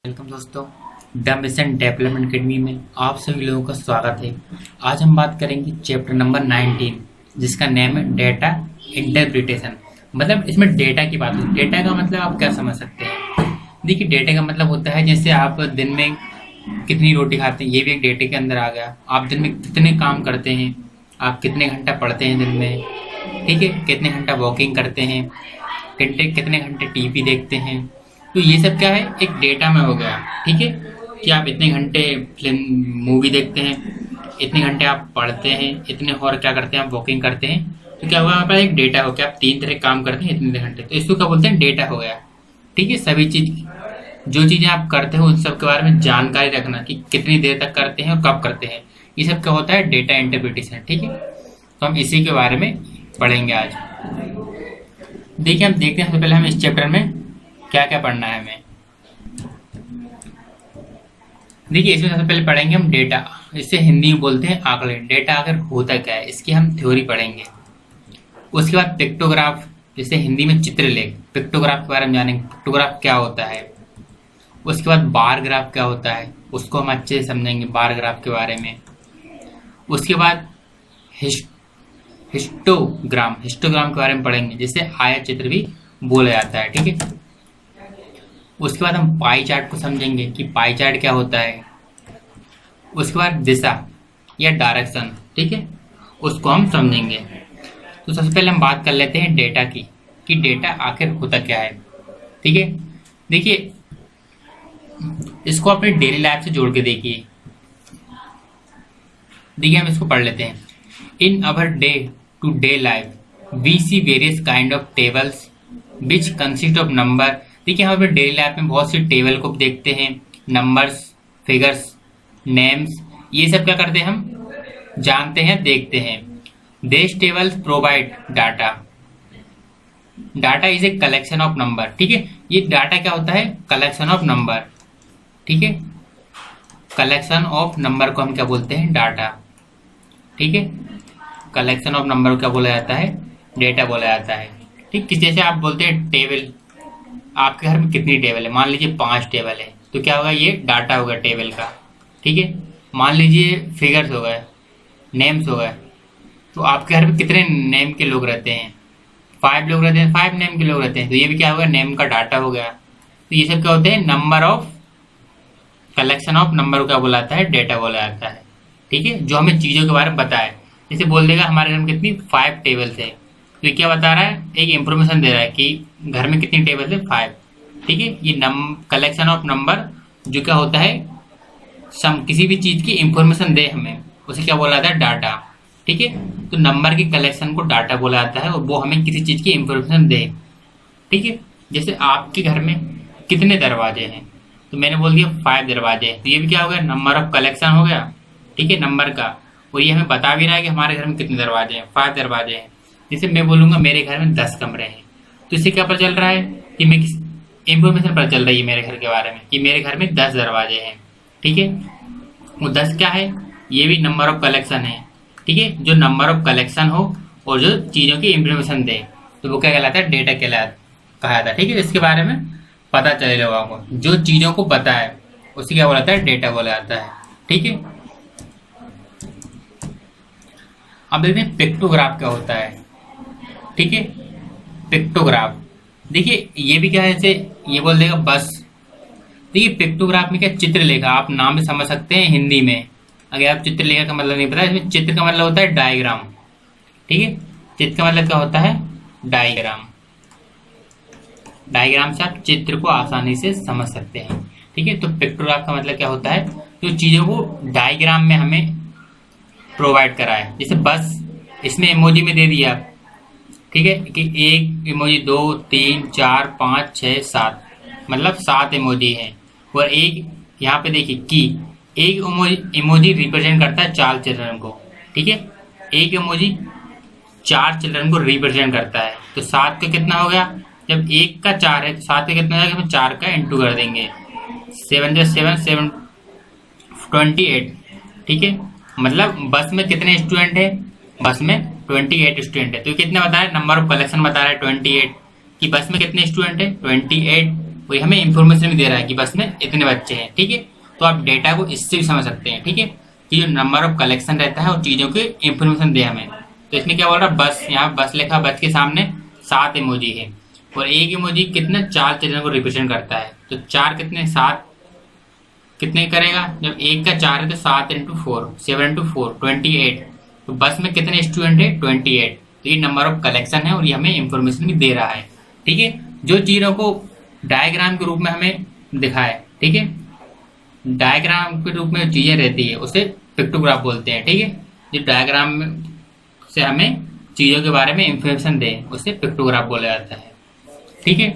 Welcome दोस्तों, the mission development academy में आप सभी लोगों का स्वागत है। आज हम बात करेंगे चैप्टर नंबर 19 जिसका नेम है डेटा इंटरप्रिटेशन। मतलब इसमें डेटा की बात है। डेटा का मतलब आप क्या समझ सकते हैं? देखिए, डेटा का मतलब होता है जैसे आप दिन में कितनी रोटी खाते हैं, ये भी एक डेटे के अंदर आ गया। आप दिन में कितने काम करते हैं, आप कितने घंटा पढ़ते हैं दिन में, ठीक है, कितने घंटा वॉकिंग करते हैं, कितने घंटे टीवी देखते हैं। तो ये सब क्या है, एक डेटा में हो गया। ठीक है, कि आप इतने घंटे फिल्म मूवी देखते हैं, इतने घंटे आप पढ़ते हैं, इतने और क्या करते हैं, आप वॉकिंग करते हैं। तो क्या हुआ, हमारे पास एक डेटा हो गया। आप 3 तरह काम करते हैं इतने घंटे, तो इसको क्या बोलते हैं, डेटा हो गया। ठीक है, सभी चीज जो चीजें आप करते हो उन सब के बारे में जानकारी रखना कि कितनी देर तक करते हैं और कब करते हैं, ये सब क्या होता है, डेटा इंटरप्रिटेशन। ठीक है, तो हम इसी के बारे में पढ़ेंगे आज। देखिए, हम देखते हैं सबसे पहले हम इस चैप्टर में क्या क्या पढ़ना है हमें। देखिए, इसमें सबसे पहले पढ़ेंगे हम डेटा। इसे हिंदी में बोलते हैं आंकड़े। डेटा आखिर होता क्या है, इसकी हम थ्योरी पढ़ेंगे। उसके बाद पिक्टोग्राफ, जैसे हिंदी में चित्रलेख, पिक्टोग्राफ के बारे में जानेंगे, पिक्टोग्राफ क्या होता है। उसके बाद बार ग्राफ क्या होता है, उसको हम अच्छे से समझेंगे, बार ग्राफ के बारे में। उसके बाद हिस्टोग्राम के बारे में पढ़ेंगे, जिसे आयत चित्र भी बोला जाता है। ठीक है, उसके बाद हम पाई चार्ट को समझेंगे कि पाई चार्ट क्या होता है। उसके बाद दिशा या डायरेक्शन, ठीक है, उसको हम समझेंगे। तो सबसे पहले हम बात कर लेते हैं डेटा की, कि डेटा आखिर होता क्या है। ठीक है, देखिए, इसको अपने डेली लाइफ से जोड़ के देखिए। देखिए, हम इसको पढ़ लेते हैं। In our day to day life we see various kind of tables which consist of number. देखिए, हम अपने डेली लाइफ में बहुत सी टेबल को देखते हैं, नंबर्स, फिगर्स, नेम्स, ये सब क्या करते हैं, हम जानते हैं, देखते हैं। This tables provide data. Data is a collection of number. ठीक है, ये डाटा क्या होता है, कलेक्शन ऑफ नंबर। ठीक है, कलेक्शन ऑफ नंबर को हम क्या बोलते हैं, डाटा। ठीक है, कलेक्शन ऑफ नंबर को क्या बोला जाता है, डेटा बोला जाता है। ठीक, जैसे आप बोलते हैं टेबल, आपके घर में कितनी टेबल है, मान लीजिए 5 टेबल है, तो क्या होगा, ये डाटा होगा टेबल का। ठीक है, मान लीजिए फिगर्स हो गए, नेम्स हो गए, तो आपके घर में कितने नेम के लोग रहते हैं, 5 लोग रहते हैं, 5 नेम के लोग रहते हैं, तो ये भी क्या होगा, नेम का डाटा हो गया। तो ये सब क्या होते हैं, number of, collection of number को क्या बोला जाता है, डेटा बोला जाता है। ठीक है, जो हमें चीज़ों के बारे में बताए। जैसे बोल देगा हमारे घर में कितनी 5 टेबल्स है, तो ये क्या बता रहा है, एक इंफॉर्मेशन दे रहा है कि घर में कितनी टेबल है, 5। ठीक है, ये कलेक्शन ऑफ नंबर जो क्या होता है, किसी भी चीज की इंफॉर्मेशन दे हमें, उसे क्या बोला जाता है, डाटा। ठीक है, तो नंबर की कलेक्शन को डाटा बोला जाता है, और वो हमें किसी चीज की इंफॉर्मेशन दे। ठीक है, जैसे आपके घर में कितने दरवाजे हैं, तो मैंने बोल दिया 5 दरवाजे हैं, तो ये भी क्या हो गया, नंबर ऑफ कलेक्शन हो गया। ठीक है, नंबर का, और ये हमें बता भी रहा है कि हमारे घर में कितने दरवाजे हैं, 5 दरवाजे हैं। जैसे मैं बोलूंगा मेरे घर में 10 कमरे हैं, तो इससे क्या पता चल रहा है, कि मैं किस इंफॉर्मेशन पता चल रही है मेरे घर के बारे में, कि मेरे घर में 10 दरवाजे हैं। ठीक है, वो 10 क्या है, ये भी नंबर ऑफ कलेक्शन है। ठीक है, जो नंबर ऑफ कलेक्शन हो और जो चीज़ों की इंफॉर्मेशन दे, तो वो क्या कहलाता है, डेटा कहा जाता है। ठीक है, इसके बारे में पता चले लोगों को, जो चीज़ों को पता है उसे क्या बोला जाता है, डेटा बोला जाता है। ठीक है, अब देखते हैं पिक्टोग्राफ क्या होता है। ठीक है, पिक्टोग्राफ, देखिए ये भी क्या है, जैसे ये बोल देगा बस। देखिए, पिक्टोग्राफ में क्या, चित्रलेखा, आप नाम भी समझ सकते हैं हिंदी में। अगर आप चित्रलेखा का मतलब नहीं पता, इसमें चित्र का मतलब होता है डायग्राम। ठीक है, चित्र का मतलब क्या होता है, डायग्राम। डायग्राम से आप चित्र को आसानी से समझ सकते हैं। ठीक है, तो पिक्टोग्राफ का मतलब क्या होता है, जो चीजों को डायग्राम में हमें प्रोवाइड करा है। जैसे बस, इसमें इमोजी में दे दिया। ठीक है, कि 1 इमोजी, 2, 3, 4, 5, 6, 7, मतलब 7 इमोजी हैं। और एक यहाँ पे देखिए की, एक इमोजी रिप्रेजेंट करता है 4 चिल्ड्रन को। ठीक है, एक इमोजी 4 चिल्ड्रन को रिप्रेजेंट करता है। तो 7 का कितना हो गया, जब 1 का 4 है तो 7 का कितना हो जाएगा, हम 4 का इंटू कर देंगे, 7 7 28। ठीक है, मतलब बस में कितने स्टूडेंट है, बस में 28 स्टूडेंट है। तो कितने बता रहे, नंबर ऑफ कलेक्शन बता रहा है 28, कि बस में कितने स्टूडेंट है, 28। वही हमें इंफॉर्मेशन भी दे रहा है कि बस में इतने बच्चे हैं। ठीक है, तो आप डेटा को इससे भी समझ सकते हैं। ठीक है, कि जो नंबर ऑफ कलेक्शन रहता है और चीज़ों की इंफॉर्मेशन दे हमें। तो इसमें क्या बोल रहा है, बस, यहाँ बस लिखा, बस के सामने 7 इमोजी है और एक इमोजी कितने 4 चिल्ड्रन को रिप्रेजेंट करता है। तो 4 कितने 7 कितने करेगा, जब एक का 4 है तो 7 इंटू 4 7 इंटू 4 28। तो बस में कितने स्टूडेंट है 28। तो ये नंबर ऑफ कलेक्शन है और ये हमें इंफॉर्मेशन भी दे रहा है। ठीक है, जो चीज़ों को डायग्राम के रूप में हमें दिखाए। ठीक है, डायग्राम के रूप में चीज़ें रहती है उसे पिक्टोग्राफ बोलते हैं। ठीक है, जो डायग्राम में से हमें चीज़ों के बारे में इंफॉर्मेशन दे उसे पिक्टोग्राफ बोला जाता है। ठीक है,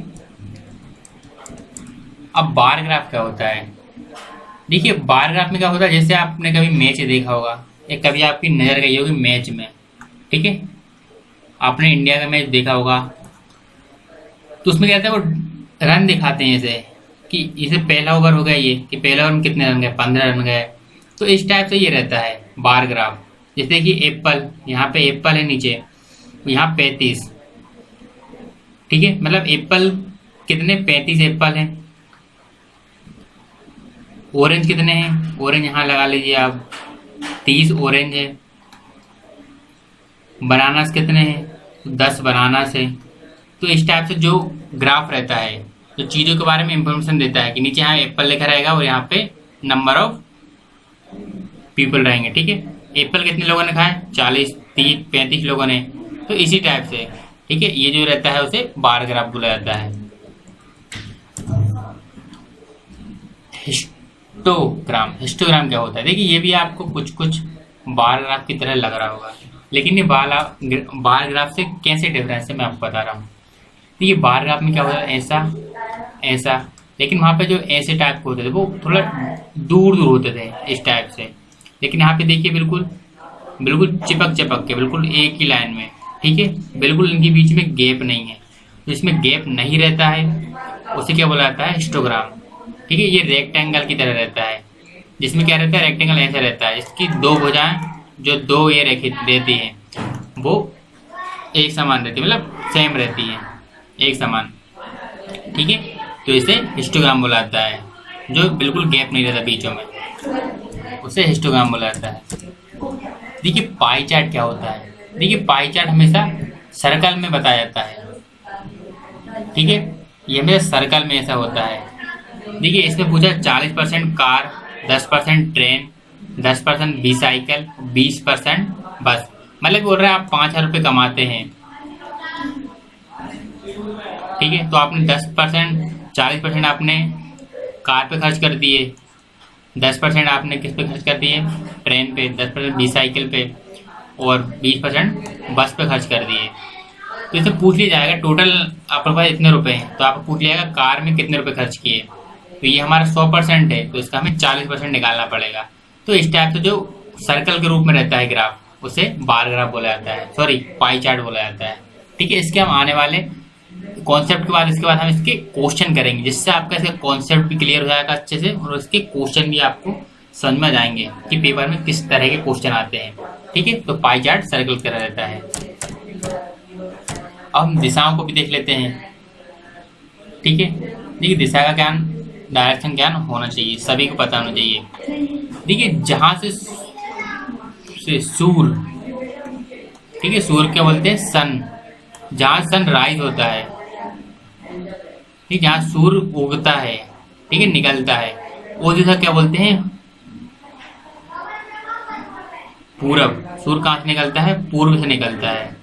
अब बार ग्राफ क्या होता है। देखिए, बार ग्राफ में क्या होता है, जैसे आपने कभी मैच देखा होगा या कभी आपकी नज़र गई होगी मैच में। ठीक है, आपने इंडिया का मैच देखा होगा तो उसमें क्या होता है, वो रन दिखाते हैं जैसे कि इसे पहला ओवर हो गया, ये कि पहला ओवर में कितने रन गए, 15 रन गए। तो इस टाइप से ये रहता है बार ग्राफ। जैसे कि एप्पल, यहाँ पे एप्पल है नीचे, यहाँ 35। ठीक है, मतलब एप्पल कितने 35 एप्पल हैं। ऑरेंज कितने हैं, ऑरेंज यहाँ लगा लीजिए आप 30 ऑरेंज है। बनानास कितने हैं, 10 बनानास है। तो इस टाइप से जो ग्राफ रहता है जो चीज़ों के बारे में इंफॉर्मेशन देता है कि नीचे यहाँ एप्पल लिखा रहेगा और यहाँ पे नंबर ऑफ पीपल रहेंगे। ठीक है, एप्पल कितने लोगों ने खाए, 40 30 35 लोगों ने। तो इसी टाइप से ठीक है, ये जो रहता है उसे बार ग्राफ बोला जाता है। हिस्टोग्राम, हिस्टोग्राम क्या होता है, देखिए ये भी आपको कुछ कुछ बार ग्राफ की तरह लग रहा होगा, लेकिन ये बार ग्राफ से कैसे डिफरेंस है मैं आपको बता रहा हूँ। तो ये बार ग्राफ में क्या होता है, ऐसा ऐसा, लेकिन वहाँ पे जो ऐसे टाइप के होते थे वो थोड़ा दूर दूर होते थे इस टाइप से। लेकिन यहाँ पे देखिए बिल्कुल बिल्कुल चिपक चिपक के बिल्कुल एक ही लाइन में। ठीक है, बिल्कुल इनके बीच में गैप नहीं है। तो इसमें गैप नहीं रहता है उसे क्या बोला जाता है, हिस्टोग्राम। ठीक है, ये रेक्टेंगल की तरह रहता है, जिसमें क्या रहता है, रेक्टेंगल ऐसा रहता है, इसकी दो भुजाएं जो दो ये रेखी रहती हैं वो एक समान रहती है, मतलब सेम रहती है, एक समान। ठीक है, तो इसे हिस्टोग्राम बोला जाता है, जो बिल्कुल गैप नहीं रहता बीचों में, उसे हिस्टोग्राम बोला जाता है। देखिए पाई चार्ट क्या होता है, देखिए पाई चार्ट हमेशा सर्कल में बताया जाता है। ठीक है, ये हमेशा सर्कल में ऐसा होता है। देखिए इसमें पूछा 40% कार, 10% ट्रेन, 10% बाईसाइकिल, 20% बस। मतलब बोल रहे हैं आप 5,000 रुपये कमाते हैं। ठीक है, तो आपने 10% 40% आपने कार पे खर्च कर दिए, 10% आपने किस पे खर्च कर दिए, ट्रेन पे, 10% बाईसाइकिल पे और 20% बस पे खर्च कर दिए। तो इसे पूछ लिया जाएगा टोटल आपके पास इतने रुपए हैं, तो आपको पूछ लिया जाएगा कार में कितने रुपए खर्च किए। तो ये हमारा 100% है, तो इसका हमें 40% निकालना पड़ेगा। तो इस टाइप से जो सर्कल के रूप में रहता है ग्राफ उसे बार ग्राफ बोला जाता है, सॉरी पाई चार्ट बोला जाता है। ठीक है, इसके हम आने वाले कॉन्सेप्ट के बाद इसके बाद हम इसके क्वेश्चन करेंगे, जिससे आपका इसका कॉन्सेप्ट भी क्लियर हो जाएगा अच्छे से और इसके क्वेश्चन भी आपको समझ में जाएंगे कि पेपर में किस तरह के क्वेश्चन आते हैं। ठीक है, तो पाई चार्ट सर्कल की तरह रहता है। अब हम दिशाओं को भी देख लेते हैं। ठीक है, देखिए दिशा का ज्ञान, डायरेक्शन ज्ञान होना चाहिए, सभी को पता होना चाहिए। देखिए जहां से सूर्य, ठीक है, सूर्य क्या बोलते हैं, सन, जहां सन राइज होता है, ठीक, जहां सूर्य उगता है, ठीक है, निकलता है, वो दिशा क्या बोलते हैं, पूरब। सूर्य कहां से निकलता है, पूर्व से निकलता है।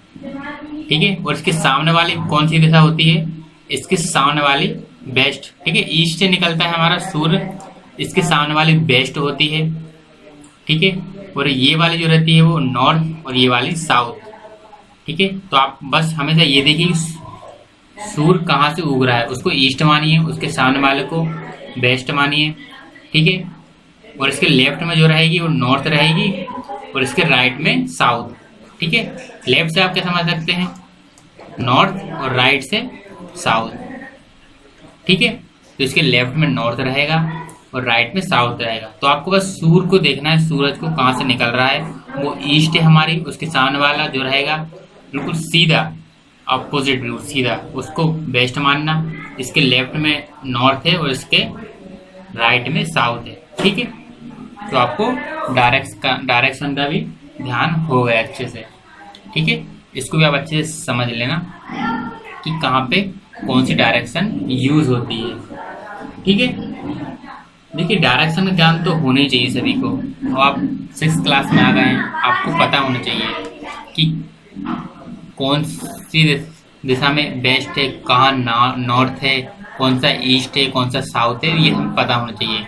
ठीक है, और इसके सामने वाली कौन सी दिशा होती है, इसके सामने वाली वेस्ट। ठीक है, ईस्ट से निकलता है हमारा सूर्य, इसके सामने वाली वेस्ट होती है। ठीक है, और ये वाली जो रहती है वो नॉर्थ और ये वाली साउथ। ठीक है, तो आप बस हमेशा ये देखिए सूर्य कहाँ से उग रहा है, उसको ईस्ट मानिए, उसके सामने वाले को वेस्ट मानिए। ठीक है, और इसके लेफ्ट में जो रहेगी वो नॉर्थ रहेगी और इसके राइट में साउथ। ठीक है, लेफ्ट से आप क्या समझ सकते हैं, नॉर्थ, और राइट से साउथ। ठीक है, तो इसके लेफ्ट में नॉर्थ रहेगा और राइट में साउथ रहेगा। तो आपको बस सूर्य को देखना है, सूरज को कहाँ से निकल रहा है, वो ईस्ट है हमारी, उसके सामने वाला जो रहेगा बिल्कुल सीधा अपोजिट रूट सीधा उसको वेस्ट मानना, इसके लेफ्ट में नॉर्थ है और इसके राइट में साउथ है। ठीक है, तो आपको डायरेक्शन का भी ध्यान हो गया अच्छे से। ठीक है, इसको भी आप अच्छे से समझ लेना कि कहाँ पे कौन सी डायरेक्शन यूज होती है। ठीक है, देखिए डायरेक्शन का ज्ञान तो होना ही चाहिए सभी को। तो आप 6th क्लास में आ गए हैं, आपको पता होना चाहिए कि कौन सी दिशा में वेस्ट है, कहाँ नॉर्थ है, कौन सा ईस्ट है, कौन सा साउथ है, ये हमें पता होना चाहिए।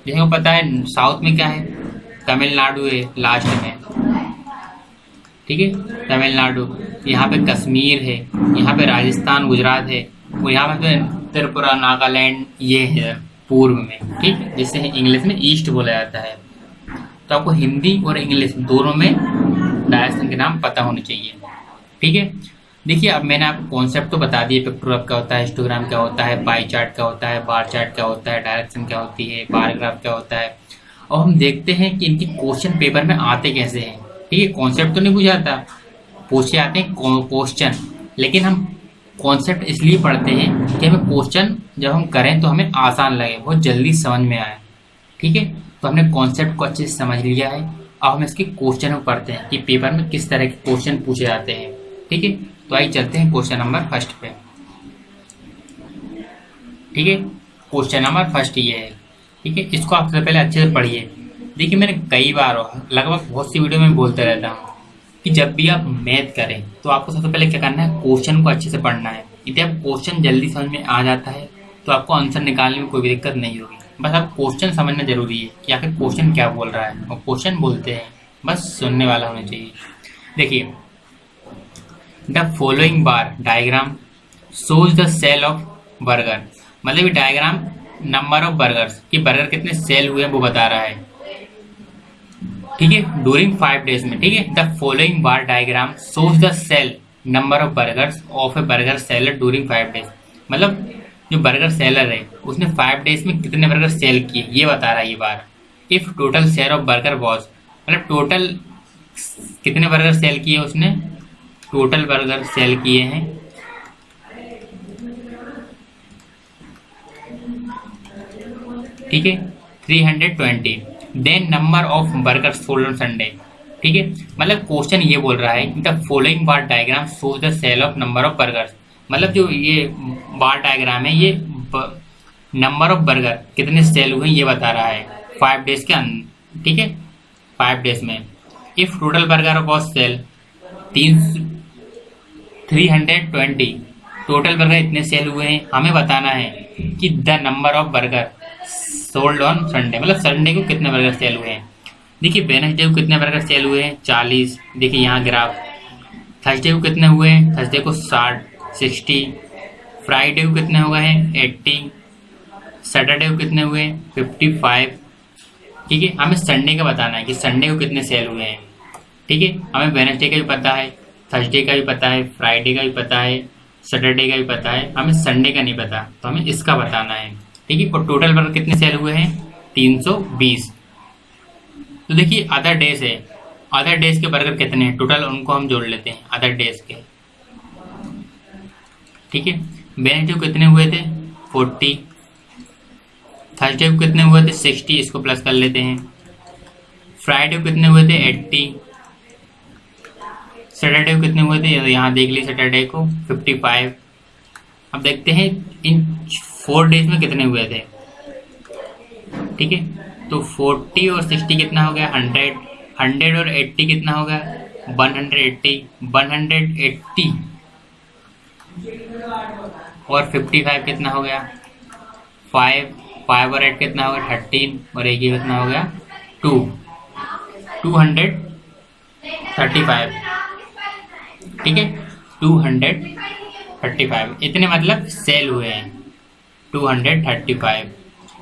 जैसे को पता है साउथ में क्या है, तमिलनाडु है लास्ट में। ठीक है, तमिलनाडु, यहाँ पे कश्मीर है, यहाँ पे राजस्थान गुजरात है, और यहाँ पे त्रिपुरा नागालैंड ये है पूर्व में। ठीक, जिसे इंग्लिश में ईस्ट बोला जाता है। तो आपको हिंदी और इंग्लिश दोनों में डायरेक्शन के नाम पता होने चाहिए। ठीक है, देखिए अब मैंने आपको कॉन्सेप्ट तो बता दिए, पिक्टोग्राफ क्या होता है, हिस्टोग्राम क्या होता है, पाई चार्ट क्या होता है, बार चार्ट क्या होता है, डायरेक्शन क्या होती है, बार ग्राफ क्या होता है। और हम देखते हैं कि इनके क्वेश्चन पेपर में आते कैसे हैं। ठीक है, कॉन्सेप्ट तो नहीं बुझाता, पूछे आते हैं क्वेश्चन, लेकिन हम कॉन्सेप्ट इसलिए पढ़ते हैं कि हमें क्वेश्चन जब हम करें तो हमें आसान लगे, बहुत जल्दी समझ में आए। ठीक है, तो हमने कॉन्सेप्ट को अच्छे से समझ लिया है। अब हम इसके क्वेश्चन को पढ़ते हैं कि पेपर में किस तरह के क्वेश्चन पूछे जाते हैं। ठीक है, तो आइए चलते हैं क्वेश्चन नंबर 1 पे। ठीक है, क्वेश्चन नंबर 1 ये है। ठीक है, इसको आप सबसे पहले अच्छे से पढ़िए। देखिए मैंने कई बार लगभग बहुत सी वीडियो में बोलते रहता हूँ कि जब भी आप मैथ करें तो आपको सबसे पहले क्या करना है, क्वेश्चन को अच्छे से पढ़ना है। यदि आप क्वेश्चन जल्दी समझ में आ जाता है तो आपको आंसर निकालने में कोई भी दिक्कत नहीं होगी। बस आप क्वेश्चन समझना जरूरी है कि आखिर क्वेश्चन क्या बोल रहा है, और क्वेश्चन बोलते हैं बस सुनने वाला होना चाहिए। देखिए, the following bar diagram shows the sale of burger, मतलब ये डायग्राम नंबर ऑफ बर्गर्स कि बर्गर कितने सेल हुए हैं वो बता रहा है। ठीक है, ड्यूरिंग 5 डेज में। ठीक है, the following bar diagram shows the sale number of burgers of a burger seller during 5 days, मतलब जो बर्गर सेलर है उसने 5 डेज में कितने बर्गर सेल किए ये बता रहा है ये बार। If total share of burger was, मतलब टोटल कितने बर्गर सेल किए उसने, टोटल बर्गर सेल किए हैं ठीक है 320, then number of burger sold on Sunday. ठीक है, मतलब क्वेश्चन ये बोल रहा है कि the following bar diagram shows the sale of number of burgers, मतलब जो ये बार डायग्राम है ये नंबर ऑफ बर्गर कितने सेल हुए ये बता रहा है 5 डेज के अंदर। ठीक है, 5 डेज में। If total burger was sale 320, total burger इतने सेल हुए हैं, हमें बताना है कि the number of burger sold on Sunday, मतलब संडे को कितने बर्गर सेल हुए हैं। देखिए वेडनेसडे को कितने बर्गर सेल हुए हैं 40, देखिए यहाँ ग्राफ। थर्सडे को कितने हुए हैं, थर्सडे को 60, फ्राइडे को कितने हुए हैं 80, सैटरडे को कितने हुए हैं 55। ठीक है, हमें संडे का बताना है कि संडे को कितने सेल हुए हैं। ठीक है, हमें वेडनेसडे का भी पता है, थर्सडे का भी पता है, फ्राइडे का भी पता है, सैटरडे का भी पता है, हमें संडे का नहीं पता, तो हमें इसका बताना है। ठीक है, और टोटल बर्गर कितने सेल हुए हैं 320। तो देखिए अदर डेज है, अदर डेज के बर्गर कितने हैं टोटल, उनको हम जोड़ लेते हैं अदर डेज के। ठीक है, वेडनेसडे को कितने हुए थे 40, थर्सडे को कितने हुए थे 60, इसको प्लस कर लेते हैं। फ्राइडे को कितने हुए थे 80, सैटरडे को कितने हुए थे यहाँ देख लीजिए, सैटरडे को 55। अब देखते हैं इन 4 डेज में कितने हुए थे। ठीक है, तो 40 और 60 कितना हो गया 100, 100 और 80 कितना हो गया 180, 180 और 55 कितना हो गया 5, 5 और 8 कितना हो गया 13, और एक ही कितना हो गया 235। ठीक है, 235 इतने मतलब सेल हुए हैं 235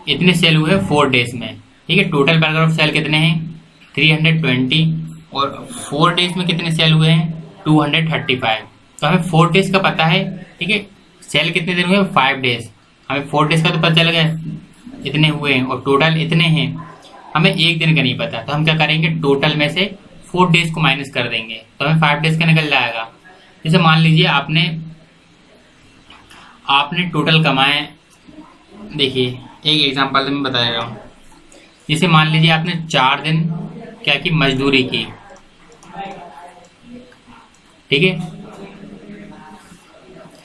इतने सेल हुए 4 डेज में। ठीक है, टोटल बर्गर ऑफ सेल कितने हैं 320, और 4 डेज में कितने सेल हुए हैं 235। तो हमें 4 डेज का पता है। ठीक है, सेल कितने दिन हुए 5 डेज, हमें 4 डेज का तो पता चल गया इतने हुए हैं, और टोटल इतने हैं, हमें एक दिन का नहीं पता। तो हम क्या करेंगे, टोटल में से 4 डेज को माइनस कर देंगे, तो हमें 5 डेज का निकल जाएगा। जैसे मान लीजिए आपने आपने टोटल कमाए, देखिए एक एग्जांपल मैं बता रहा हूँ। जैसे मान लीजिए आपने 4 दिन क्या की मजदूरी की, ठीक है,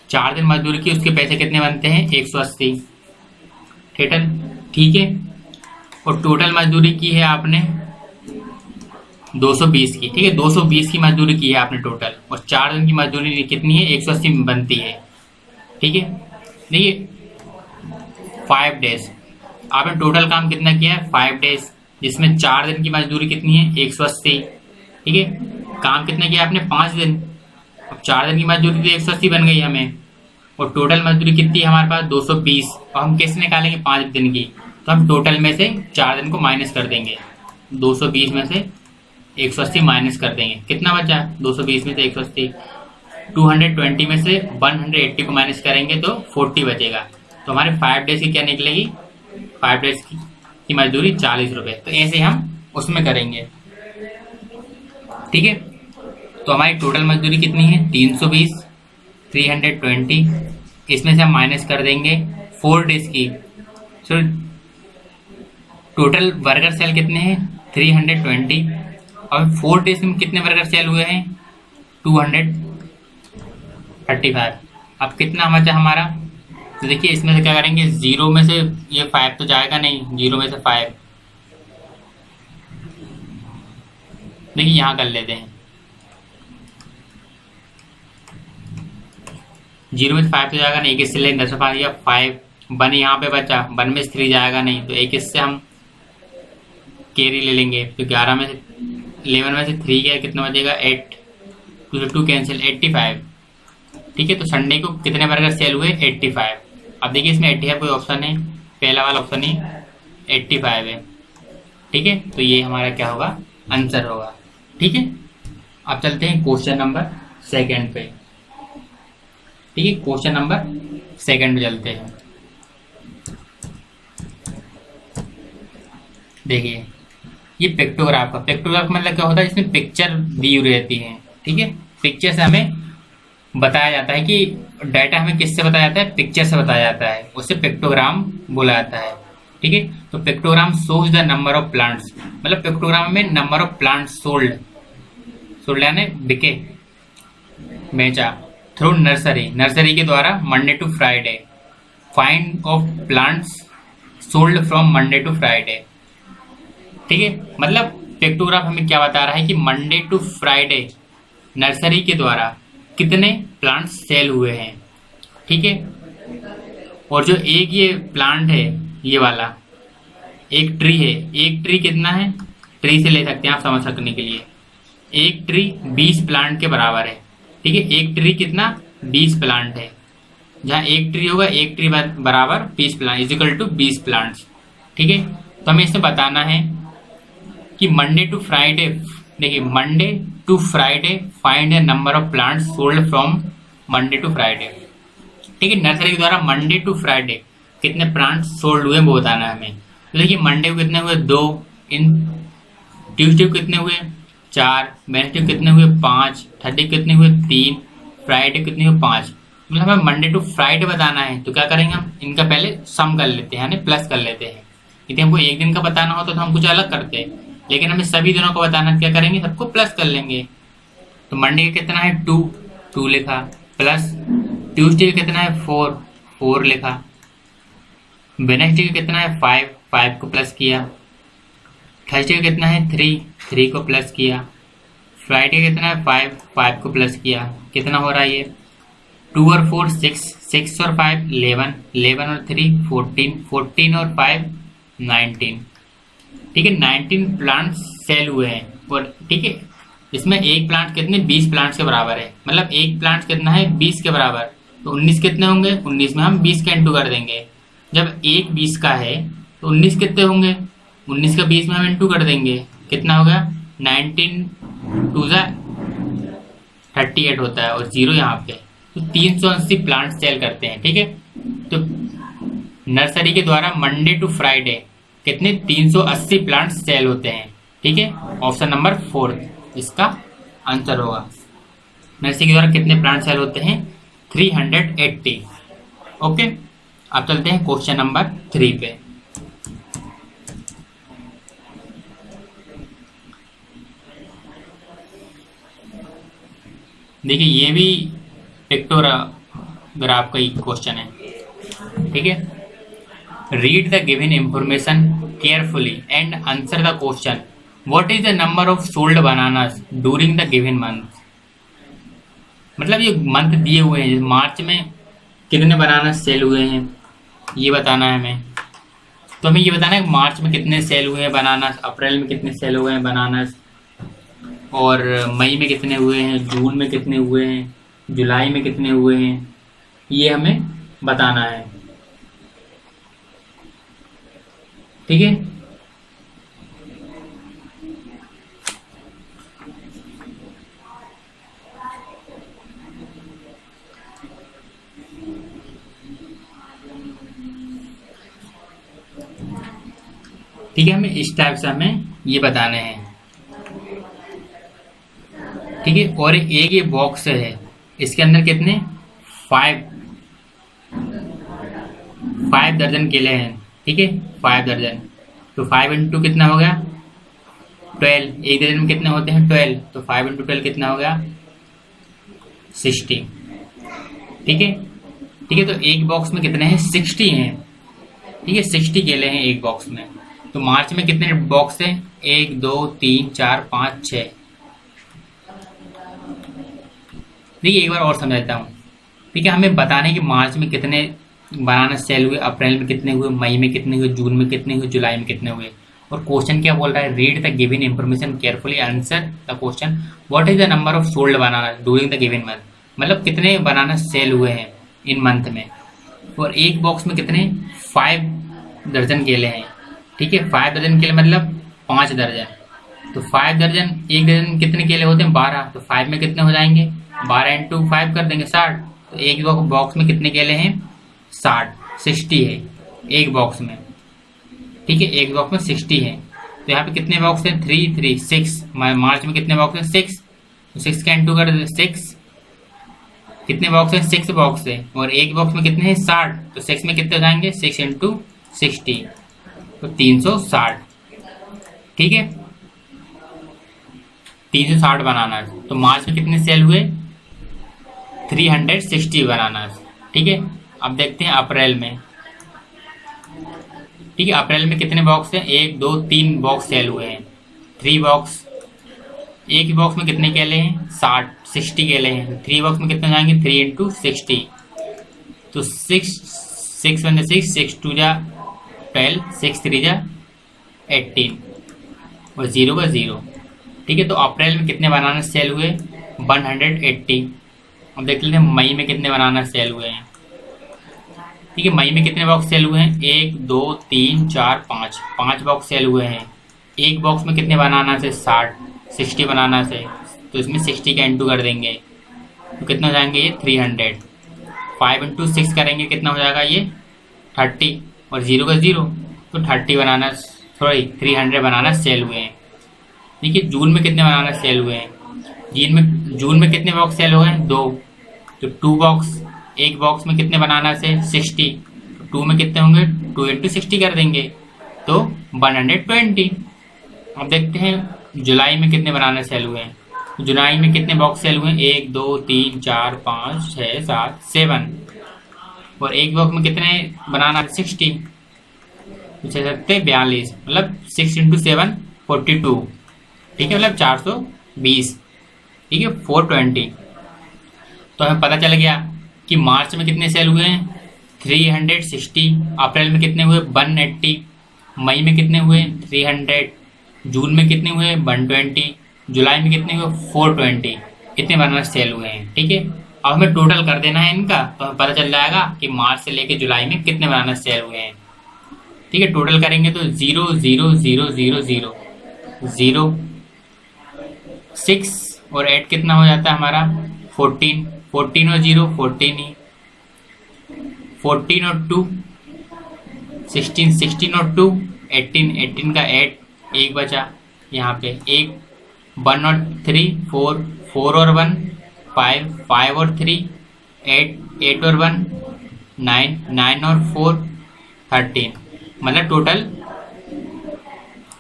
4 दिन मजदूरी की, उसके पैसे कितने बनते हैं 180 टोटल, ठीक है। और टोटल मजदूरी की है आपने 220 की, ठीक है, 220 की मजदूरी की है आपने टोटल, और 4 दिन की मजदूरी कितनी है 180 बनती है, ठीक है। देखिए 5 डेज आपने टोटल काम कितना किया है 5 डेज, जिसमें 4 दिन की मजदूरी कितनी है 180, ठीक है। काम कितना किया आपने 5 दिन, अब 4 दिन की मजदूरी तो 180 बन गई हमें, और टोटल मजदूरी कितनी है हमारे पास 220, और हम कैसे निकालेंगे 5 दिन की, तो हम टोटल में से 4 दिन को माइनस कर देंगे, 220 में से 180 माइनस कर देंगे, कितना बचा 220 में से 180, 220 में से 180 को माइनस करेंगे तो 40 बचेगा। तो हमारे 5 डेज की क्या निकलेगी, 5 डेज की मजदूरी 40 रुपये। तो ऐसे हम उसमें करेंगे, ठीक है। तो हमारी टोटल मजदूरी कितनी है 320, 320, इसमें से हम माइनस कर देंगे 4 डेज की। सो टोटल वर्कर सेल कितने हैं 320, और 4 डेज में कितने वर्कर सेल हुए हैं 235। अब कितना बचा हमारा, तो देखिए इसमें से क्या करेंगे, 0 में से ये 5 तो जाएगा नहीं, 0 में से 5, देखिए यहाँ कर लेते हैं, 0 में से 5 तो जाएगा नहीं, एक इससे ले 10 या 5, 1 यहाँ पे बचा, 1 में से 3 जाएगा नहीं, तो एक इससे हम कैरी ले लेंगे, तो 11 में से 11 में से 3 गया, कितना बचेगा 8, 2 कैंसिल 85, ठीक है। तो संडे को कितने बर्गर सेल हुए 85। अब देखिए इसमें 85 कोई ऑप्शन है, पहला वाला ऑप्शन ही 85 है, ठीक है। तो ये हमारा क्या होगा आंसर होगा, ठीक है। अब चलते हैं क्वेश्चन नंबर 2 पे, ठीक है, क्वेश्चन नंबर 2 पे चलते हैं। देखिए ये पिक्टोग्राफ का, पिक्टोग्राफ मतलब क्या होता है, जिसमें पिक्चर दी हुई रहती है, ठीक है। पिक्चर से हमें बताया जाता है कि डाटा हमें किससे बताया जाता है, पिक्चर से बताया जाता है, उसे पिक्टोग्राम बोला जाता है, ठीक है। तो pictogram shows the number of plants, मतलब पिक्टोग्राम में number of plants sold, sold यानी बिके, बेचा, थ्रू नर्सरी, नर्सरी के द्वारा Monday to Friday, find of plants sold from Monday to Friday, ठीक है। मतलब पिक्टोग्राफ हमें क्या बता रहा है कि मंडे टू फ्राइडे नर्सरी के द्वारा कितने प्लांट्स सेल हुए हैं, ठीक है। और जो एक ये प्लांट है, ये वाला एक ट्री है, एक ट्री कितना है, ट्री से ले सकते हैं आप समझ सकने के लिए, एक ट्री 20 प्लांट के बराबर है, ठीक है। एक ट्री कितना 20 प्लांट है, जहाँ एक ट्री होगा एक ट्री बराबर 20 प्लांट इजिकल टू 20 प्लांट्स, ठीक है। तो हमें इसमें बताना है कि मंडे टू फ्राइडे, देखिए Monday to Friday find the number of plants sold from Monday to Friday, ठीक है। नर्सरी के द्वारा मंडे टू फ्राइडे कितने प्लांट्स सोल्ड हुए वो बताना है हमें। तो देखिए मंडे को कितने हुए 2, इन ट्यूसडे को कितने हुए 4, वेडनेसडे को कितने हुए 5, थर्सडे कितने हुए 3, फ्राइडे कितने हुए 5, मतलब हमें मंडे टू फ्राइडे बताना है। तो क्या करेंगे हम इनका पहले सम कर लेते हैं, यानी प्लस कर लेते हैं। यदि हमको एक दिन का बताना हो तो हम कुछ अलग करते हैं, लेकिन हमें सभी दिनों को बताना, क्या करेंगे सबको प्लस कर लेंगे। तो मंडे का कितना है 2 लिखा, प्लस ट्यूसडे का कितना है 4 लिखा, वेडनेसडे का कितना है 5 को प्लस किया, थर्सडे का कितना है 3 को प्लस किया, फ्राइडे का कितना है 5 को प्लस किया, कितना हो रहा है ये 2 और 4 6 और 5 11 और 3 14 और 5 19, ठीक है। 19 प्लांट्स सेल हुए हैं, और ठीक है इसमें एक प्लांट कितने 20 प्लांट्स के बराबर है, मतलब एक प्लांट कितना है 20 के बराबर, तो 19 कितने होंगे, 19 में हम 20 का इंटू कर देंगे। जब एक 20 का है तो 19 कितने होंगे, 19 का 20 में हम इंटू कर देंगे, कितना होगा 19 2 38 होता है, और 0 यहाँ पे, तो 380 प्लांट सेल करते हैं, ठीक है। तो नर्सरी के द्वारा मंडे टू फ्राइडे कितने 380 प्लांट सेल होते हैं, ठीक है। ऑप्शन नंबर 4 इसका आंसर होगा। नर्सरी के द्वारा कितने प्लांट सेल होते हैं 380, ओके, अब चलते हैं क्वेश्चन नंबर 3 पे। देखिए ये भी पिक्टोग्राफ का ही क्वेश्चन है, ठीक है। Read the given information carefully and answer the question, what is the number of sold bananas during the given month. मतलब ये मंथ दिए हुए हैं, मार्च में कितने बनानास सेल हुए हैं ये बताना है हमें। तो हमें ये बताना है मार्च में कितने सेल हुए हैं बनानास, अप्रैल में कितने सेल हुए हैं बनानास, और मई में कितने हुए हैं, जून में कितने हुए हैं, जुलाई में कितने हुए हैं, ये हमें बताना है, ठीक है। ठीक है, हमें इस टाइप से हमें ये बताने हैं, ठीक है। और एक ये बॉक्स है, इसके अंदर कितने 5 दर्जन केले हैं, ठीक है, 5 दर्जन। तो 5 इंटू कितना हो गया 12, एक दर्जन में कितने होते हैं 12, तो 5 इंटू 12 कितना हो गया 60, ठीक है। ठीक है, तो एक बॉक्स में कितने हैं 60 हैं, ठीक है, 60 केले हैं एक बॉक्स में। तो मार्च में कितने बॉक्स हैं 1 2 3 4 5 6। देखिए एक बार और समझाता हूँ, ठीक है। हमें बताने कि मार्च में कितने बनाना सेल हुए, अप्रैल में कितने हुए, मई में कितने हुए, जून में कितने हुए, जुलाई में कितने हुए। और क्वेश्चन क्या बोल रहा है, read the given information carefully answer the question, what is the number of sold banana during the given month. मतलब कितने बनाना सेल हुए हैं इन मंथ में। और एक बॉक्स में कितने 5 दर्जन केले हैं, ठीक है, 5 दर्जन केले मतलब 5 दर्जन। तो 5 दर्जन, एक दर्जन कितने केले होते हैं 12, तो 5 में कितने हो जाएंगे 12 इंटू 5 कर देंगे 60। तो एक बॉक्स में कितने केले हैं 60 है एक बॉक्स में, ठीक है, एक बॉक्स में 60 है। तो यहाँ पे कितने बॉक्स हैं 3 3 6, मार्च में कितने बॉक्स हैं 6, तो 6 का इंटू कर 6, कितने बॉक्स हैं 6 बॉक्स है। और एक बॉक्स में कितने हैं 60, तो 6 में कितने हो जाएंगे 6 इंटू 60, तो 360, ठीक है, 360 बनाना। तो मार्च में कितने सेल हुए 360 बनाना, ठीक है। अब देखते हैं अप्रैल में, ठीक है, अप्रैल में कितने बॉक्स हैं 1 2 3 बॉक्स सेल हुए हैं, 3 बॉक्स। एक बॉक्स में कितने केले हैं 60 केले हैं, 3 बॉक्स में कितने जाएंगे 3 इंटू 60, तो 6 1 6 6 2 जा 12, 6 3 जा 18 और 0 का 0, ठीक है। तो अप्रैल में कितने बनाना सेल हुए 180। अब देख लेते हैं मई में कितने बनाना सेल हुए हैं, ठीक है, मई में कितने बॉक्स सेल हुए हैं 1 2 3 4 5 बॉक्स सेल हुए हैं। एक बॉक्स में कितने बनाना से 60 बनाना से, तो इसमें 60 का इंटू कर देंगे तो कितना हो जाएंगे ये 300। 5 इंटू 6 करेंगे कितना हो जाएगा ये 30 और 0 का 0, तो 30 बनाना 300 बनाना सेल हुए हैं। देखिए जून में कितने बनाना सेल हुए हैं, जून में कितने बॉक्स सेल हुए हैं 2, तो 2 बॉक्स, एक बॉक्स में कितने बनाना से 60, तो 2 में कितने होंगे 2 इंटू 60 कर देंगे तो 120। अब देखते हैं जुलाई में कितने बनाना सेल हुए हैं, जुलाई में कितने बॉक्स सेल हुए हैं 1 2 3 4 5 6 7 7, और एक बॉक्स में कितने बनाना 60, 42, मतलब 6 इंटू 7 42, ठीक है, मतलब 420, ठीक है, 420। तो हमें पता चल गया कि मार्च में कितने सेल हुए हैं 360, अप्रैल में कितने हुए 180, मई में कितने हुए 300, जून में कितने हुए 120, जुलाई में कितने हुए 420, इतने बनाना सेल हुए हैं, ठीक है। अब हमें टोटल कर देना है इनका, तो हमें पता चल जाएगा कि मार्च से लेकर जुलाई में कितने बनाना सेल हुए हैं, ठीक है। टोटल करेंगे तो 0 0 0 0 0 0 6 और 8 कितना हो जाता है हमारा 14, 14 और 0 14 ही, 14 और 2 16, 16 और 2 18, 18 का 8 एक बचा यहाँ पे, 1 और 3 4, 4 और 1 5, 5 और 3 8, 8 और 1 9, 9 और 4 13, मतलब टोटल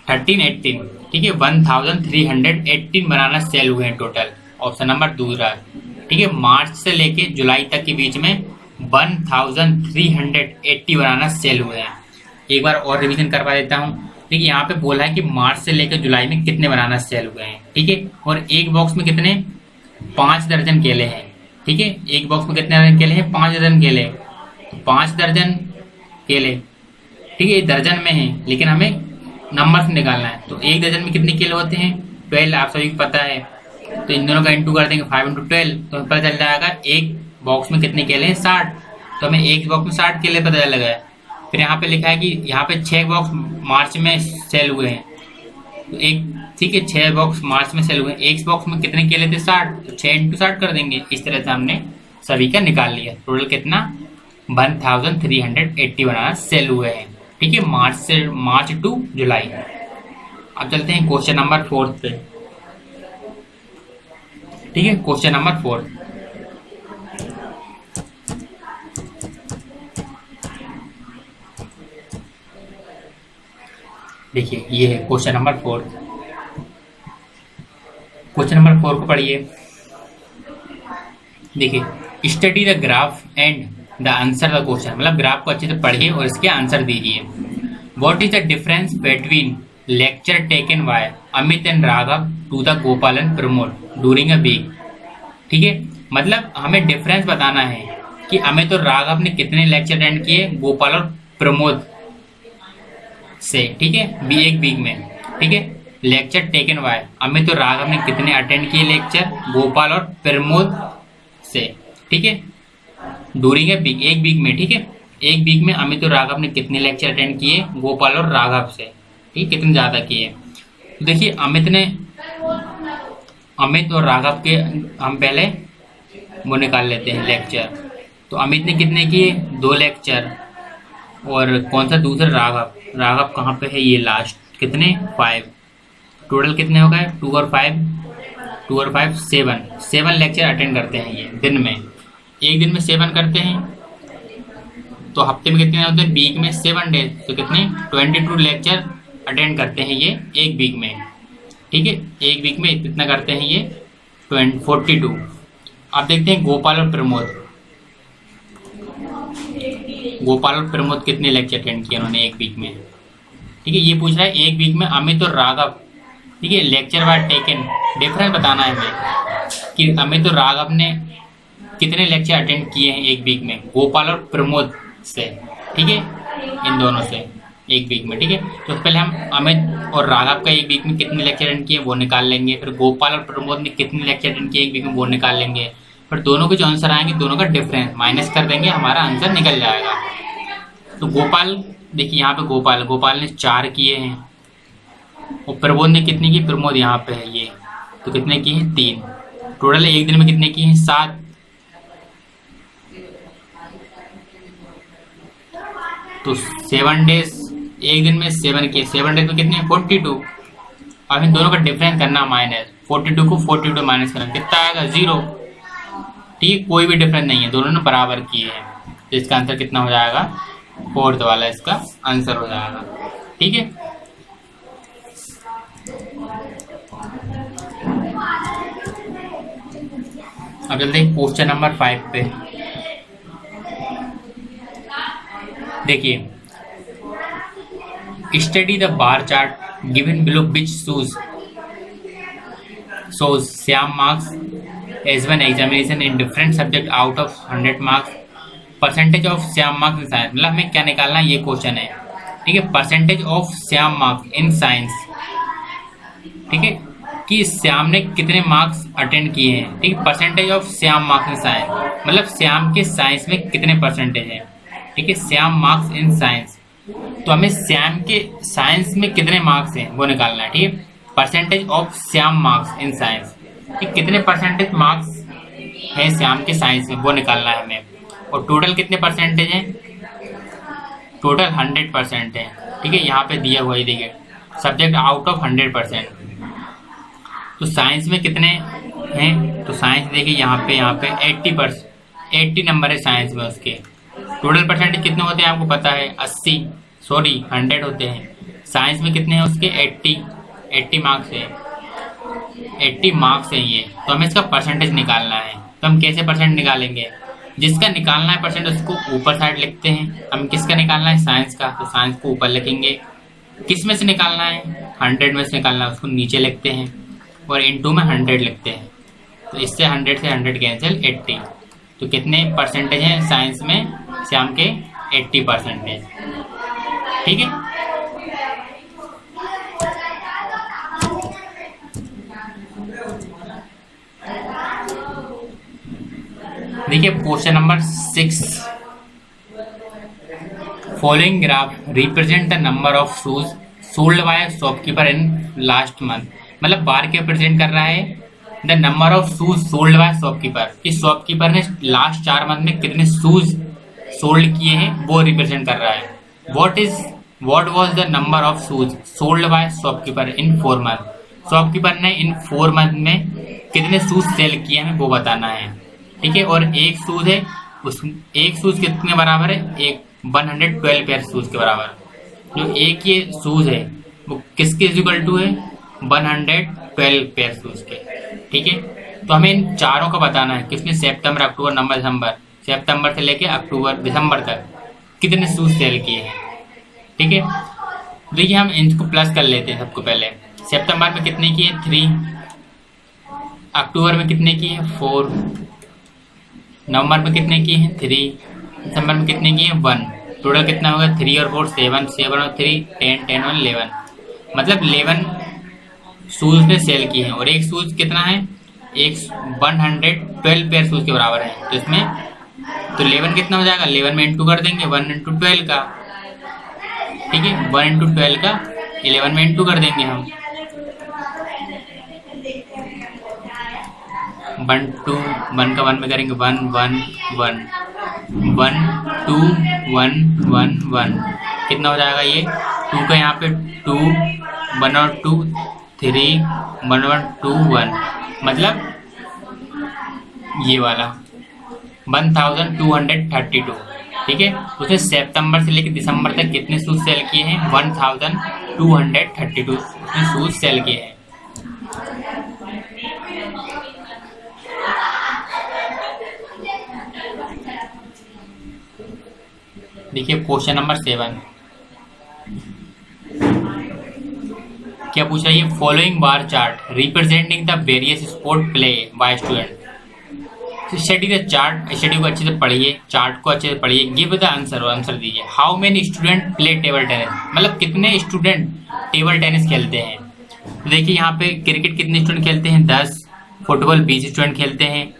13 18, ठीक है। 1318 बनाना सेल हुए हैं टोटल, ऑप्शन नंबर दूसरा, ठीक है। मार्च से लेके जुलाई तक के बीच में 1380 बनाना सेल हुए हैं। एक बार और रिवीजन करवा देता हूँ। देखिए यहाँ पे बोला है कि मार्च से लेकर जुलाई में कितने बनाना सेल हुए हैं, ठीक है। और एक बॉक्स में कितने 5 दर्जन केले हैं, ठीक है। एक बॉक्स में कितने दर्जन केले हैं 5 दर्जन केले, तो 5 दर्जन केले, ठीक है। ये दर्जन में है लेकिन हमें नंबर से निकालना है। तो एक दर्जन में कितने केले होते हैं 12, आप सभी को पता है। तो इन दोनों का इंटू कर देंगे 5 × 12, तो हमें पता चल जाएगा एक बॉक्स में कितने केले हैं 60, तो हमें एक बॉक्स में 60 केले पता चल गया। फिर यहाँ पे लिखा है कि यहाँ पे 6 बॉक्स मार्च में सेल हुए हैं, तो एक, ठीक है, 6 बॉक्स मार्च में सेल हुए हैं। एक बॉक्स में कितने केले थे 60, तो 6 × 60 कर देंगे। इस तरह से हमने सभी का निकाल लिया। टोटल कितना 1380 बनाना सेल हुए हैं, ठीक है, मार्च टू जुलाई। अब चलते हैं क्वेश्चन नंबर 4 पे, ठीक है। क्वेश्चन नंबर 4, देखिए ये है क्वेश्चन नंबर 4। क्वेश्चन नंबर 4 को पढ़िए। देखिए study the graph and the answer the question, मतलब ग्राफ को अच्छे से पढ़िए और इसके आंसर दीजिए। What is the difference between lecture taken by Amit and Raghav to the Gopal and Pramod during a week, ठीक है। मतलब हमें डिफरेंस बताना है कि अमित और राघव ने कितने लेक्चर अटेंड किए गोपाल और प्रमोद से, ठीक है, एक वीक में, ठीक है। लेक्चर टेकन बाय अमित और राघव ने कितने अटेंड किए लेक्चर गोपाल और प्रमोद से, ठीक है, ड्यूरिंग ए वीक, एक वीक में, ठीक है। एक वीक में अमित और राघव ने कितने लेक्चर अटेंड किए गोपाल और राघव से, ठीक, कितने ज्यादा किए। तो देखिए अमित और राघव के हम पहले वो निकाल लेते हैं लेक्चर। तो अमित ने कितने किए 2 लेक्चर, और कौन सा दूसरा राघव कहाँ पे है, ये लास्ट, कितने 5। टोटल कितने हो गए 2 और 5 7 लेक्चर अटेंड करते हैं ये दिन में। एक दिन में 7 करते हैं, तो हफ्ते में कितने होते हैं, वीक में 7 डेज, तो कितने 22 लेक्चर अटेंड करते हैं ये एक वीक में, ठीक है। एक वीक में कितना करते हैं ये 42। अब देखते हैं गोपाल और प्रमोद कितने लेक्चर अटेंड किए उन्होंने एक वीक में, ठीक है। ये पूछ रहा है एक वीक में अमित और राघव, ठीक है, लेक्चर वार टेकन, डिफरेंस बताना है हमें कि अमित और राघव ने कितने लेक्चर अटेंड किए हैं एक वीक में गोपाल और प्रमोद से, ठीक है, इन दोनों से एक वीक में, ठीक है। तो पहले हम अमित और राघव का एक वीक में कितने लेक्चर अटेंड किए वो निकाल लेंगे, फिर गोपाल और प्रमोद ने कितने लेक्चर अटेंड किए एक वीक में वो निकाल लेंगे, फिर दोनों के जो आंसर आएंगे दोनों का डिफरेंस माइनस कर देंगे, हमारा आंसर निकल जाएगा। तो गोपाल, देखिए यहाँ पे गोपाल ने 4 किए हैं, और प्रमोद ने कितने किए, प्रमोद यहाँ पे है ये, तो कितने किए हैं 3। टोटल एक दिन में कितने किए हैं 7। तो 7 डेज, एक दिन में 7 किए, 7 डेज में कितने 42। अब इन दोनों का डिफरेंस करना माइनस, 42 को 42 माइनस करना कितना आएगा 0, ठीक, कोई भी डिफरेंस नहीं है, दोनों ने बराबर किए हैं। तो इसका आंसर कितना हो जाएगा 4th वाला इसका आंसर हो जाएगा, ठीक है। अब चलते हैं क्वेश्चन नंबर 5 पे। देखिए study the bar chart given below which shows Shyam marks S1 examination in different subject out of 100 marks, percentage of Shyam marks in science, मतलब हमें क्या निकालना ये क्वेश्चन है, ठीक है। Percentage of Shyam marks in science, ठीक है, कि श्याम ने कितने मार्क्स अटेंड किए हैं, ठीक है। Percentage of Shyam marks in science, मतलब श्याम के साइंस में कितने परसेंटेज है, ठीक है। श्याम मार्क्स इन साइंस, तो हमें श्याम के साइंस में कितने मार्क्स हैं वो निकालना है, ठीक है। Percentage of Shyam marks in science, ठीक, कितने परसेंटेज मार्क्स है श्याम के साइंस में वो निकालना है हमें। और टोटल कितने परसेंटेज हैं, टोटल 100% है, ठीक है। यहाँ पे दिया हुआ है, देखिए सब्जेक्ट आउट ऑफ 100%। तो साइंस में कितने हैं, तो साइंस देखिए यहाँ पे 80 नंबर है साइंस में उसके, टोटल परसेंटेज कितने होते हैं आपको पता है, 100 होते हैं। साइंस में कितने हैं उसके, 80 मार्क्स है, 80 मार्क्स है ये। तो हमें इसका परसेंटेज निकालना है। तो हम कैसे परसेंट निकालेंगे, जिसका निकालना है परसेंट उसको ऊपर साइड लिखते हैं। हम किसका निकालना है, साइंस का, तो साइंस को ऊपर लिखेंगे। किस में से निकालना है, 100 में से निकालना है, उसको नीचे लिखते हैं और इनटू में 100 लिखते हैं। तो इससे 100 से 100 कैंसिल, 80। तो कितने परसेंटेज हैं साइंस में, श्याम के 80%। ठीक है। देखिए question number 6, following graph represent the number of shoes sold by shopkeeper in last month. मतलब बार के रिप्रेजेंट कर रहा है the number of shoes sold by shopkeeper, कि शॉपकीपर ने लास्ट 4 मंथ में कितने शूज सोल्ड किए हैं वो रिप्रेजेंट कर रहा है। What was the number of shoes sold by shopkeeper in 4 month. Shopkeeper ने इन 4 मंथ में कितने शूज सेल किए हैं वो बताना है। ठीक है। और एक शूज है, उस एक शूज कितने बराबर है, एक 112 पेयर शूज के बराबर। जो एक ये शूज है वो किसके इक्वल टू है, 112 पेयर शूज के। ठीक है। तो हमें इन चारों का बताना है, किसने सितंबर, अक्टूबर, नवंबर, दिसंबर, सितंबर से लेके अक्टूबर दिसंबर तक कितने शूज सेल किए हैं। ठीक है। देखिए हम इनको प्लस कर लेते हैं सबको पहले। सितंबर में कितने किए, 3। अक्टूबर में कितने किए, 4। नवंबर में कितने किए हैं, 3। दिसंबर में कितने किए हैं, 1। टोटल कितना होगा, 3 और 4 7, 7 और 3 10, 10 और 11। मतलब 11 शूज ने सेल किए हैं। और एक शूज कितना है, एक 112 पेयर शूज के बराबर है। तो इसमें तो 11 कितना हो जाएगा, 11 में इंटू कर देंगे 1 इंटू 12 का। ठीक है। 1 इंटू 12 का 11 में इंटू कर देंगे हम। 1 2 1 का 1 में करेंगे 1 1 1 1 2 1 1 1। कितना हो जाएगा ये, 2 का यहाँ पे 2 1 और 2 3 1 1 2 1, मतलब ये वाला 1232। ठीक है। उसने सितंबर से लेकर दिसंबर तक कितने शूज सेल किए हैं, 1232 उसने शूज सेल किए हैं। देखिए क्वेश्चन नंबर 7 क्या पूछा, ये following bar chart representing the various sport play by student. Study the chart, study को अच्छे से पढ़िए, चार्ट को अच्छे से पढ़िए। गिव द आंसर, और आंसर दीजिए। How many student play table tennis, मतलब कितने स्टूडेंट टेबल टेनिस खेलते हैं। तो देखिए यहाँ पे क्रिकेट कितने स्टूडेंट खेलते हैं, 10। फुटबॉल 20 स्टूडेंट खेलते हैं।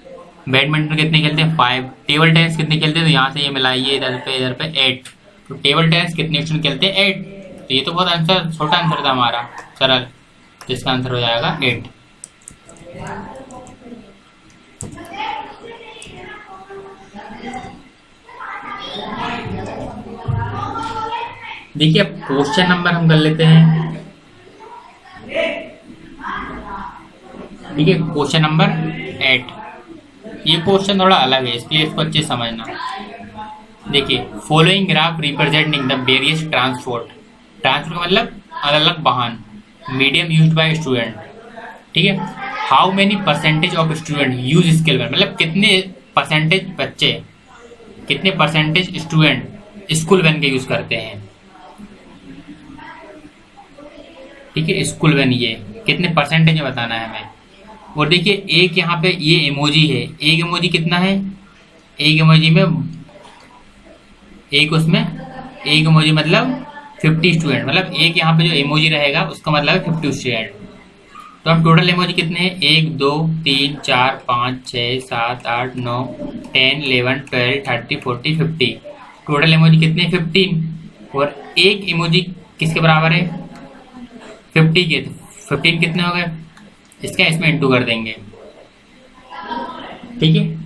बैडमिंटन कितने खेलते हैं, 5। टेबल टेनिस कितने खेलते हैं, तो यहाँ से ये मिलाइए, इधर पे 8। तो टेबल टेनिस कितने स्टूडेंट खेलते हैं, 8। तो ये तो बहुत आंसर, छोटा आंसर था हमारा, सरल। तो इसका आंसर हो जाएगा 8। देखिए क्वेश्चन नंबर हम कर लेते हैं। देखिए क्वेश्चन नंबर 8, ये क्वेश्चन थोड़ा अलग है, इसलिए इसको अच्छे समझना। देखिए following graph representing the various transport का मतलब अलग अलग वाहन, मीडियम यूज्ड बाय स्टूडेंट। ठीक है। How many percentage of student use school van, मतलब कितने परसेंटेज बच्चे, कितने परसेंटेज स्टूडेंट स्कूल वैन के यूज करते हैं। ठीक है। स्कूल वैन ये कितने परसेंटेज में बताना है हमें। और देखिए एक यहाँ पे ये इमोजी है, एक इमोजी कितना है, एक इमोजी में एक उसमें एक इमोजी मतलब 50 स्टूडेंट, मतलब एक यहाँ पे जो इमोजी रहेगा उसका मतलब है 50 स्टूडेंट। तो हम टोटल इमोजी कितने हैं, 1 2 3 4 5 6 7 8 9 10 11 12 30 40 50। टोटल इमोजी कितने, 15। और एक इमोजी किसके बराबर है, 50 के। तो 15 कितने हो गए, इसका इसमें इंटू कर देंगे। ठीक है।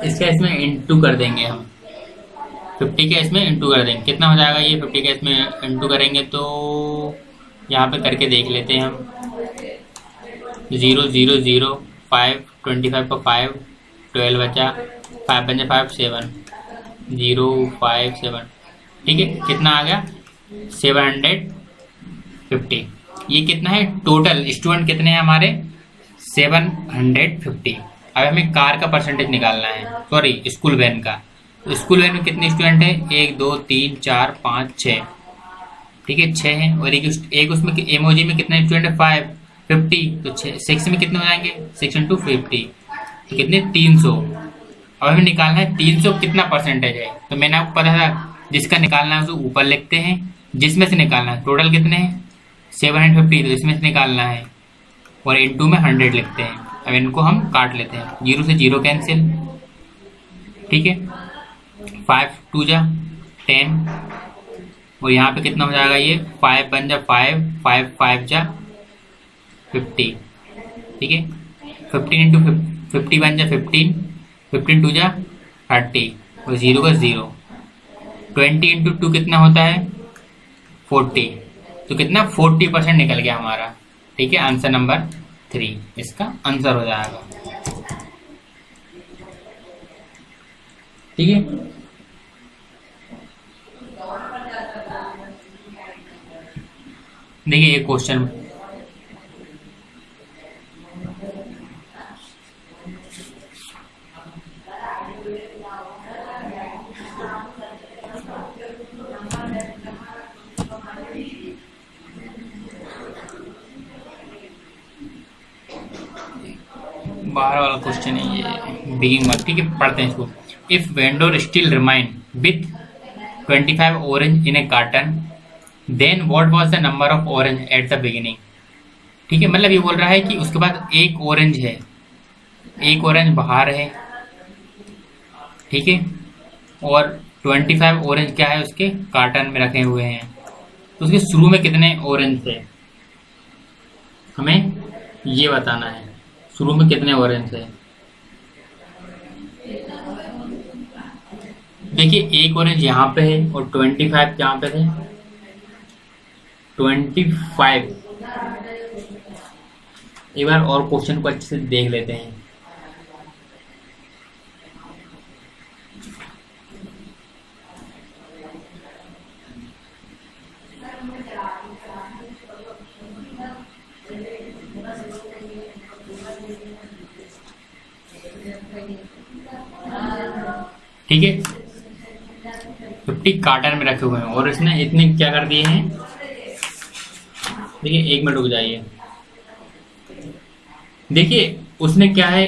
इसका इसमें इंटू कर देंगे हम, 50 का इसमें इंटू कर देंगे। कितना हो जाएगा ये, 50 का इसमें इंटू करेंगे तो यहाँ पे करके देख लेते हैं हम। 0 0 0 5 25 का 5 12 बचा 5 5 5 7 0 5 7, ठीक है। कितना आ गया 750। ये कितना है टोटल स्टूडेंट कितने हैं हमारे 750। अब हमें कार का परसेंटेज निकालना है, सॉरी स्कूल वैन का। तो स्कूल वैन में कितने स्टूडेंट है 1 2 3 4 5 6, ठीक है 6 है। और एक उसमें इमोजी में कितने स्टूडेंट है 50, तो 6 में कितने हो जाएंगे 6 × 50, तो कितने 300। अब हमें निकालना है 300 कितना परसेंटेज है। तो मैंने आपको पता था जिसका निकालना है उसे ऊपर लिखते हैं, जिसमें से निकालना है टोटल कितने हैं 750, तो इसमें से निकालना है और इनटू में 100 लिखते हैं। अब इनको हम काट लेते हैं, 0 से 0 कैंसिल, ठीक है। 5 2 जा 10, और यहाँ पे कितना हो जाएगा ये 5 1 जा 5 5 5 जा 50, ठीक है। 15 × 50 1 जा 15, 15 2 जा 30 और 0 का 0। 20 × 2 कितना होता है 40, तो कितना 40% निकल गया हमारा, ठीक है। आंसर नंबर 3 इसका आंसर हो जाएगा, ठीक है। देखिए एक क्वेश्चन, बाहर वाला क्वेश्चन है ये, बिगिंग वर्क, ठीक है। पढ़ते हैं इसको। If vendor still remain with 25 orange in a carton, then what was the number of orange at the beginning, ठीक है। मतलब ये बोल रहा है कि उसके बाद एक ऑरेंज है, एक ऑरेंज बाहर है, ठीक है, और 25 ऑरेंज क्या है उसके कार्टन में रखे हुए हैं। तो उसके शुरू में कितने ऑरेंज थे हमें ये बताना है, शुरू में कितने ऑरेंज थे। देखिए एक ऑरेंज यहाँ पे है और 25 यहाँ पे थे, 25। एक बार और क्वेश्चन को अच्छे से देख लेते हैं। ठीक है 50 कार्टन में रखे हुए हैं और इसने इतने क्या कर दिए हैं। देखिए 1 मिनट रुक जाइए। देखिए उसने क्या है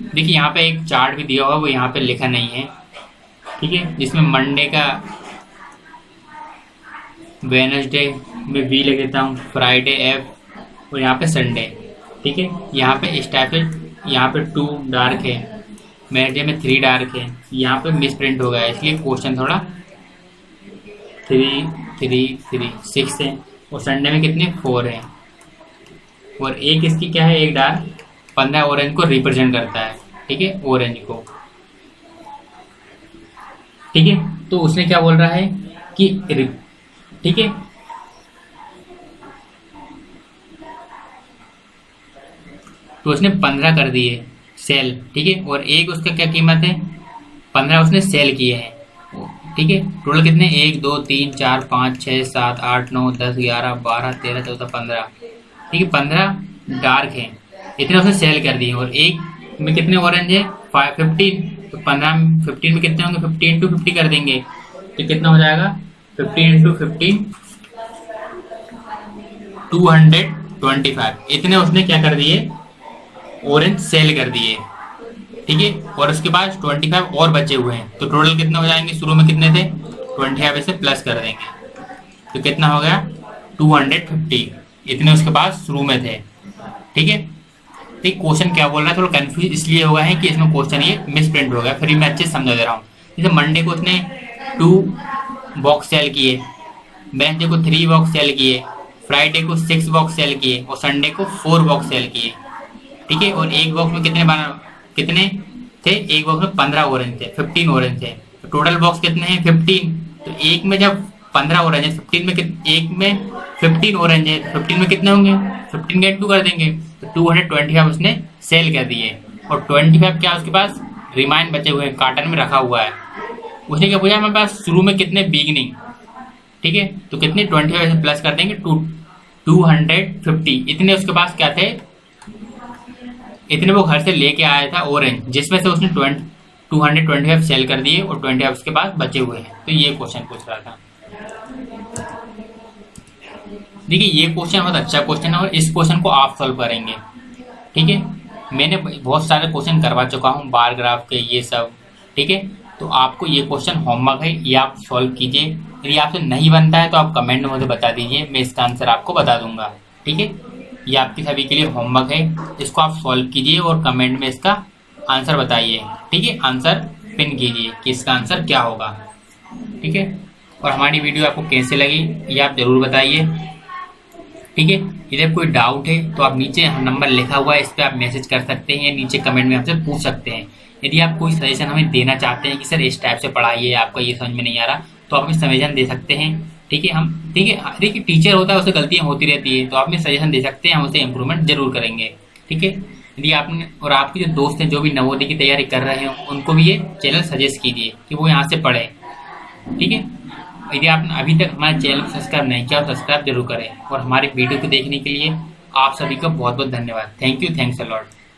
देखिए यहाँ पे एक चार्ट भी दिया हुआ, वो यहाँ पे लिखा नहीं है, ठीक है। जिसमें मंडे का वेडनेसडे में वी लिख देता हूँ, फ्राइडे एफ और यहाँ पे संडे, ठीक है। यहाँ पे स्टैफेड यहाँ पे 2 डार्क है, वेडनेसडे में 3 डार्क है, यहाँ पे मिस प्रिंट हो गया इसलिए क्वेश्चन थोड़ा 3 3 3 6 है और संडे में कितने 4 है। और एक इसकी क्या है, एक डार्क 15 ऑरेंज को रिप्रेजेंट करता है, ठीक है, ऑरेंज को, ठीक है। तो उसने क्या बोल रहा है कि ठीक है तो उसने 15 कर दिए सेल, ठीक है। और एक उसका क्या कीमत है 15 उसने सेल किए हैं, ठीक है। टोटल कितने 1 2 3 4 5 6 7 8 9 10 11 12 13 14 15, ठीक है। 15 डार्क है, इतने उसने सेल कर दिए। और एक में कितने ऑरेंज है 15, तो 15 में कितने होंगे 15 × 50 कर देंगे तो कितना हो जाएगा 15 × 50 225। इतने उसने क्या कर दिए ऑरेंज सेल कर दिए, ठीक है। और उसके बाद 25 और बचे हुए हैं, तो टोटल कितने हो जाएंगे, शुरू में कितने थे 25 से प्लस कर देंगे तो कितना हो गया 250। इतने उसके पास शुरू में थे, ठीक है। ठीक क्वेश्चन क्या बोल रहा है, थोड़ा कंफ्यूज इसलिए होगा है कि इसमें क्वेश्चन ये मिस प्रिंट हो गया, फिर मैं अच्छे से समझा दे रहा हूँ। जैसे मंडे को उसने 2 बॉक्स सेल किए, वेडनेसडे को 3 बॉक्स सेल किए, फ्राइडे को 6 बॉक्स सेल किए और संडे को 4 बॉक्स सेल किए, ठीक है। और एक बॉक्स में कितने थे, एक बॉक्स में 15 ऑरेंज थे, 15 ऑरेंज थे, तो टोटल बॉक्स कितने हैं 15। तो एक में जब 15 ऑरेंज है, 15 में एक में 15 ऑरेंज है, 15 में कितने होंगे, 15 के 2 कर देंगे तो 225 उसने सेल कर दिए, और 25 क्या उसके पास रिमाइंड बचे हुए हैं, कार्टन में रखा हुआ है। उसने क्या पूछा हमारे पास शुरू में कितने बिगनिंग, ठीक है, तो कितने 25 से प्लस कर देंगे 250, इतने उसके पास क्या थे, इतने वो घर से लेके आया था ऑरेंज, जिसमें से उसने 225 सेल कर दिए और 25 उसके पास बचे हुए हैं। तो ये क्वेश्चन पूछ रहा था। देखिए ये क्वेश्चन बहुत अच्छा क्वेश्चन है और इस क्वेश्चन को आप सॉल्व करेंगे, ठीक है। मैंने बहुत सारे क्वेश्चन करवा चुका हूँ बार ग्राफ के ये सब, ठीक है। तो आपको ये क्वेश्चन होमवर्क है, ये आप सॉल्व कीजिए। यदि आपसे नहीं बनता है तो आप कमेंट में मुझे बता दीजिए, मैं इसका आंसर आपको बता दूंगा, ठीक है। ये आपके सभी के लिए होमवर्क है, इसको आप सॉल्व कीजिए और कमेंट में इसका आंसर बताइए, ठीक है। आंसर पिन कीजिए कि इसका आंसर क्या होगा, ठीक है। और हमारी वीडियो आपको कैसे लगी ये आप जरूर बताइए, ठीक है। यदि कोई डाउट है तो आप नीचे नंबर लिखा हुआ है, इस पर आप मैसेज कर सकते हैं या नीचे कमेंट में हमसे पूछ सकते हैं। यदि आप कोई सजेशन हमें देना चाहते हैं कि सर इस टाइप से पढ़ाइए, आपका ये समझ में नहीं आ रहा, तो आप हमें सजेशन दे सकते हैं, ठीक है। हम ठीक है, देखिए टीचर होता है, उससे गलतियां होती रहती है, तो आप हमें सजेशन दे सकते हैं, हम उसे इम्प्रूवमेंट जरूर करेंगे, ठीक है। यदि आपने और आपके जो दोस्त हैं जो भी नवोदय की तैयारी कर रहे हो, उनको भी ये चैनल सजेस्ट कीजिए कि वो यहाँ से पढ़े, ठीक है। यदि आपने अभी तक हमारे चैनल को सब्सक्राइब नहीं किया तो सब्सक्राइब जरूर करें, और हमारे वीडियो को देखने के लिए आप सभी का बहुत बहुत धन्यवाद। Thank you, thanks a lot.